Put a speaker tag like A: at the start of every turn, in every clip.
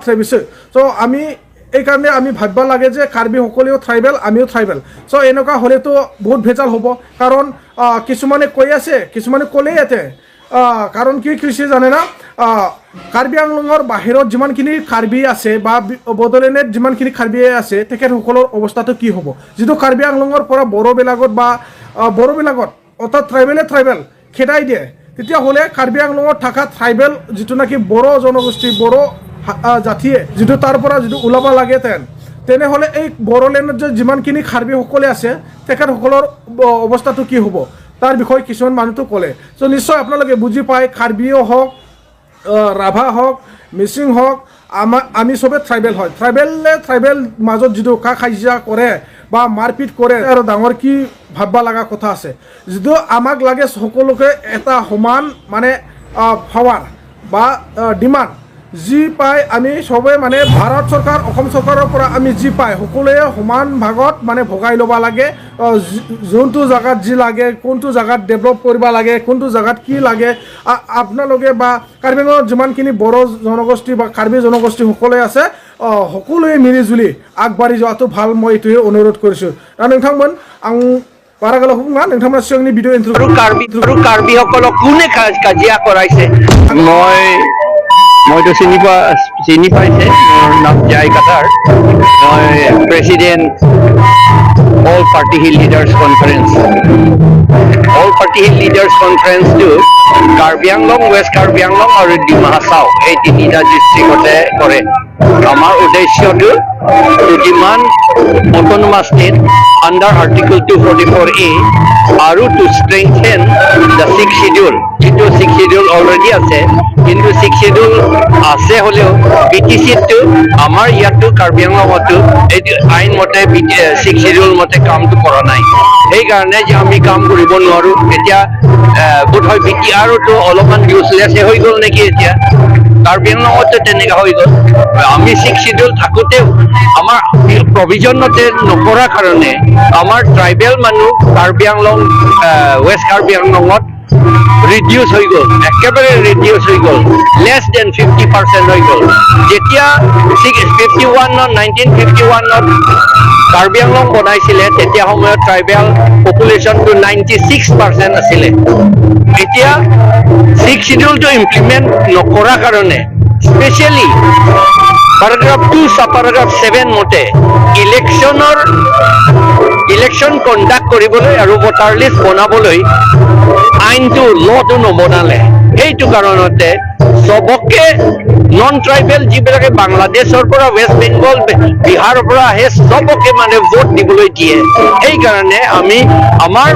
A: tradition চ' আমি এইকাৰণে আমি ভাবিব লাগে যে কাৰ্বিসকলেও ট্ৰাইবেল আমিও ট্ৰাইবেল চ' এনেকুৱা হ'লেতো বহুত ভেজাল হ'ব কাৰণ কিছুমানে কৈ আছে কিছুমানে ক'লেই ইয়াতে কাৰণ কি কৃষি জানে না কাৰ্বি আংলঙৰ বাহিৰত যিমানখিনি কাৰ্বি আছে বা বড়োলেণ্ডত যিমানখিনি কাৰ্বি আছে তেখেতসকলৰ অৱস্থাটো কি হ'ব যিটো কাৰ্বি আংলঙৰ পৰা বড়োবিলাকত অৰ্থাৎ ট্ৰাইবেল খেদাই দিয়ে তেতিয়াহ'লে কাৰ্বি আংলঙত থকা ট্ৰাইবেল যিটো নেকি বড়ো জনগোষ্ঠী বড়ো জাতিয়ে যিটো তাৰ পৰা যিটো ওলাব লাগে তেনেহ'লে এই বড়োলেণ্ডত যে যিমানখিনি কাৰ্বিসকলে আছে তেখেতসকলৰ অৱস্থাটো কি হ'ব তাৰ বিষয়ে কিছুমান মানুহটো ক'লে চ' নিশ্চয় আপোনালোকে বুজি পায় কাৰ্বিও হওক ৰাভা হওক মিচিং হওক আমি চবে ট্ৰাইবেল হয় ট্ৰাইবেল মাজত যিটো কাজিয়া কৰে বা মাৰপিট কৰে আৰু ডাঙৰ কি ভাবিব লগা কথা আছে যিটো আমাক লাগে সকলোকে এটা সমান মানে পাৱাৰ বা ডিমাণ্ড যি পায় আমি সবে মানে ভাৰত চৰকাৰ অসম চৰকাৰৰ পৰা আমি যি পায় সকলোৱে সমান ভাগত মানে ভগাই ল'ব লাগে যোনটো জেগাত যি লাগে কোনটো জেগাত ডেভেলপ কৰিব লাগে কোনটো জেগাত কি লাগে আপোনালোকে বা কাৰ্বি আংলঙত যিমানখিনি বড়ো জনগোষ্ঠী বা কাৰ্বি জনগোষ্ঠী সকলোৱে আছে সকলোৱে মিলিজুলি আগবাঢ়ি যোৱাটো ভাল মই এইটোৱে অনুৰোধ কৰিছোঁ আৰু নोंथांमोन आं बारा गोलाव बुङा नोंथांमोना सिगांनि भिडिअ इन्ट्र
B: কাৰ্বিসকলক কোনে কাজিয়া কৰাইছে মইতো চিনি পাইছে মোৰ নাম জয় কাটাৰ মই president all party hill leaders কনফাৰেন্সটো কাৰ্বি আংলং ৱেষ্ট কাৰ্বি আংলং আৰু ডিমা হাছাও এই তিনিটা ডিষ্ট্ৰিক্টতে কৰে আমাৰ উদ্দেশ্যটো যিমান autonomous state under article 244A আৰু টু ষ্ট্ৰেংথেন দ্য 6th শিডিউল যিটো 6th শিডিউল অলৰেডি আছে কিন্তু 6th শিডিউল আছে হ'লেও BTCটো আমাৰ ইয়াতো কাৰ্বি আংলঙতো এইটো আইন মতে 6th শিডিউল মতে কামটো কৰা নাই সেইকাৰণে যে আমি কাম কৰিব নোৱাৰোঁ এতিয়া বোধহয় BTRতো অলপমান ইউজলেছে হৈ গ'ল নেকি এতিয়া কাৰ্বি আংলঙতো তেনেকুৱা হৈ গ'ল আমি 6th শিডিউল থাকোঁতেও আমাৰ প্ৰভিজনতে নকৰা কাৰণে আমাৰ ট্ৰাইবেল মানুহ কাৰ্বি আংলং ৱেষ্ট কাৰ্বি আংলঙত ৰিডিউচ হৈ গ'ল একেবাৰে ৰিডিউচ হৈ গ'ল লেছ দেন 50% হৈ গ'ল যেতিয়া 1951ত কাৰ্বি আংলং বনাইছিলে তেতিয়া সময়ত ট্ৰাইবেল পপুলেশ্যনটো 96% আছিলে এতিয়া 6th শিডিউলটো ইমপ্লিমেণ্ট নকৰা কাৰণে স্পেচিয়েলি paragraph 2 subparagraph 7 মতে ইলেকশ্যন কণ্ডাক্ট কৰিবলৈ আৰু ভোটাৰ লিষ্ট বনাবলৈ আইনটো লটো নবনালে সেইটো কাৰণতে সবকে নন ট্ৰাইবেল যিবিলাকে বাংলাদেশৰ পৰা ৱেষ্ট বেংগল বিহাৰৰ পৰা আহে সবকে মানে ভোট দিবলৈ দিয়ে সেইকাৰণে আমি আমাৰ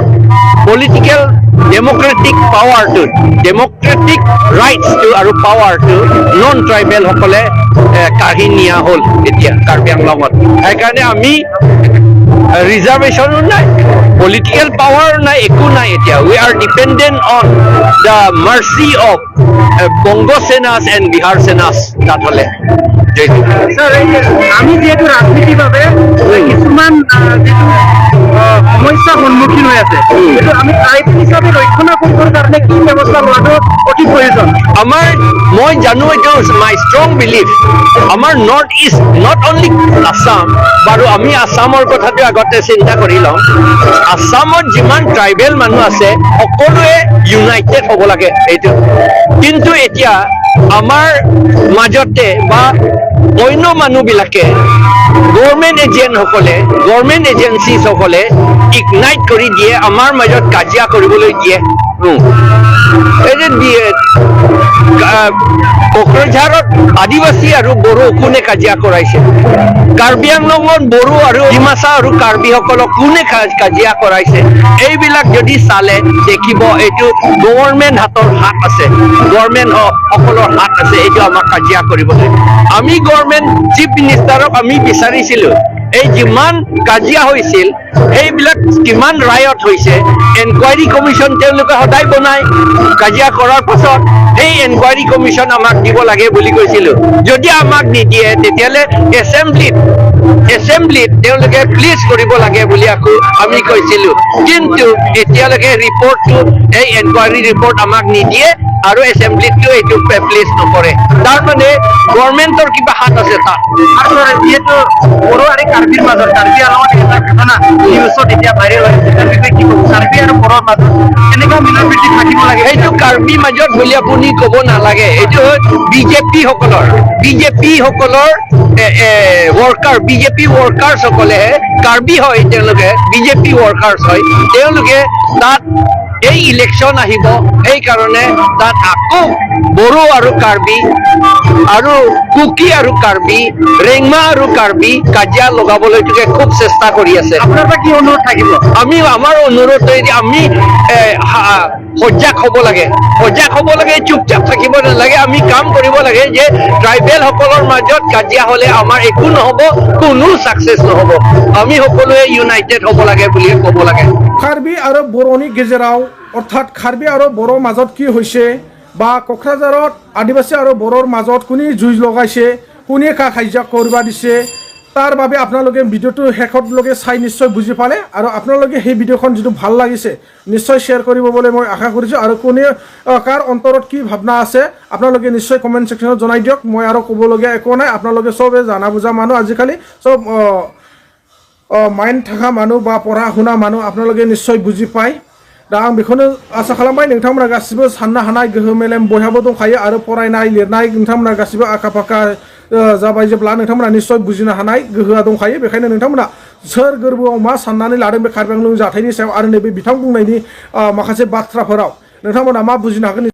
B: পলিটিকেল ডেমক্ৰেটিক পাৱাৰটো ডেমক্ৰেটিক ৰাইটছটো আৰু পাৱাৰটো নন ট্ৰাইবেল সকলে কাঢ়ি নিয়া হ'ল এতিয়া কাৰ্বি আংলঙত সেইকাৰণে আমি ৰিজাৰ্ভেশ্যনো নাই পলিটিকেল পাৱাৰ নাই একো নাই এতিয়া we are dependent on the mercy of Banga সেনাছ এণ্ড বিহাৰ সেনাছ তাত হ'লে
C: আমি যিহেতু ৰাজনীতিভাৱে কিছুমান সমস্যাৰ সন্মুখীন হৈ আছে কিন্তু আমি ট্ৰাইবেল হিচাপে ৰক্ষণাবেক্ষণৰ কাৰণে কি ব্যৱস্থা লোৱাটো অতি প্ৰয়োজন
B: আমাৰ মই জানো এইটো মাই ষ্ট্ৰং বিলিফ আমাৰ north east not only Assam বাৰু আমি আছামৰ কথাটো আগতে চিন্তা কৰি লওঁ আছামত যিমান ট্ৰাইবেল মানুহ আছে সকলোৱে ইউনাইটেড হ'ব লাগে এইটো কিন্তু এতিয়া আমাৰ মাজতে বা অন্য মানুহবিলাকে গভৰ্ণমেণ্ট এজেঞ্চিসকলে ইগনাইট কৰি দিয়ে আমাৰ মাজত কাজিয়া কৰিবলৈ দিয়ে কোকৰাঝাৰত আদিবাসী আৰু বড়ো কোনে কাজিয়া কৰাইছে কাৰ্বি আংলঙত বড়ো আৰু ডিমাচা আৰু কাৰ্বিসকলক কোনে কাজিয়া কৰাইছে এইবিলাক যদি চালে দেখিব এইটো গভৰ্ণমেণ্ট হাতৰ হাত আছে গভৰ্ণমেণ্ট সকলৰ হাত আছে এইটো আমাক কাজিয়া কৰিবলৈ আমি গভৰ্ণমেণ্ট চিফ মিনিষ্টাৰক আমি বিচাৰিছিলোঁ এই যিমান কাজিয়া হৈছিল এইবিলাক কিমান ৰায়ত হৈছে এনকুৱাৰী কমিশ্যন তেওঁলোকে সদায় বনায় কাজিয়া কৰাৰ পাছত এই এনকুৱাৰী কমিশ্যন আমাক দিব লাগে বুলি কৈছিলোঁ যদি আমাক নিদিয়ে তেতিয়াহ'লে এছেম্বলিত তেওঁলোকে প্লিজ কৰিব লাগে বুলি আকৌ আমি কৈছিলোঁ কিন্তু এতিয়ালৈকে ৰিপৰ্টটো এই এনকুৱাৰী ৰিপৰ্ট আমাক নিদিয়ে আৰু এছেম্বলিটো এইটো প্লেচ নকৰে তাৰ মানে গভৰ্ণমেণ্টৰ কিবা হাত আছে তাত
C: আৰু যিহেতু বড়ো আৰু কাৰ্বিৰ মাজত কাৰ্বি আংলঙত এটা ঘটনা নিউজত এতিয়া ভাইৰেল হৈছে তাৰ বিষয়ে কি ক'ব কাৰ্বি আৰু বড়োৰ মাজত কেনেকুৱা মিলা প্ৰীতি থাকিব লাগে
B: এইটো কাৰ্বি মাজত বুলি আপুনি ক'ব নালাগে এইটো বিজেপি সকলৰ ৱৰ্কাৰ বিজেপি ৱৰ্কাৰ্ছ সকলেহে কাৰ্বি হয় তেওঁলোকে বিজেপি ৱৰ্কাৰ্ছ হয় তেওঁলোকে তাত এই ইলেকশ্যন আহিব সেইকাৰণে তাত আকৌ বড়ো আৰু কাৰ্বি আৰু কুকি আৰু কাৰ্বি ৰেংমা আৰু কাৰ্বি কাজিয়া লগাবলৈকে খুব চেষ্টা কৰি আছে
C: আপোনাৰ পৰা কি অনুৰোধ থাকিব
B: আমি আমাৰ অনুৰোধ আমি সজাগ হ'ব লাগে চুপচাপ থাকিব নালাগে আমি কাম কৰিব লাগে যে ট্ৰাইবেল সকলৰ মাজত কাজিয়া হ'লে আমাৰ একো নহ'ব কোনো ছাকচেছ নহ'ব আমি সকলোৱে ইউনাইটেড হ'ব লাগে বুলি ক'ব লাগে
A: কাৰ্বি আৰু বড়োনি গেজেৰাও অৰ্থাৎ কাৰ্বি আৰু বড়োৰ মাজত কি হৈছে বা কোকৰাঝাৰত আদিবাসী আৰু বড়োৰ মাজত কোনে যুঁজ লগাইছে কোনে কা কাজিয়া কৰিব দিছে তাৰ বাবে আপোনালোকে ভিডিঅ'টো শেষতলৈকে চাই নিশ্চয় বুজি পালে আৰু আপোনালোকে সেই ভিডিঅ'খন যিটো ভাল লাগিছে নিশ্চয় শ্বেয়াৰ কৰিব বুলি মই আশা কৰিছোঁ আৰু কোনে কাৰ অন্তৰত কি ভাৱনা আছে আপোনালোকে নিশ্চয় কমেণ্ট ছেকশ্যনত জনাই দিয়ক মই আৰু ক'বলগীয়া একো নাই আপোনালোকে চবে জানা বুজা মানুহ আজিকালি চব মাইণ্ড থকা মানুহ বা পঢ়া শুনা মানুহ আপোনালোকে নিশ্চয় बुजि पाय दा आं बेखौनो आसा खालामबाय नोंथांमोना गासिबो साननो हानाय गोहो मेलेम बयहाबो दंखायो आरो फरायनाय लिरनाय नोंथांमोना गासिबो आखा फाखा जाबाय जेब्ला नोंथांमोना निश्चय बुजिनो हानाय गोहोआ दंखायो बेखायनो नोंथांमोना सोर गोरबोआव मा साननानै लादों बे कार्बि आंलं जाथायनि सायाव आरो नैबे बिथां बुंनायनि माखासे बाथ्राफोराव नोंथांमोना मा बुजिनो हागोन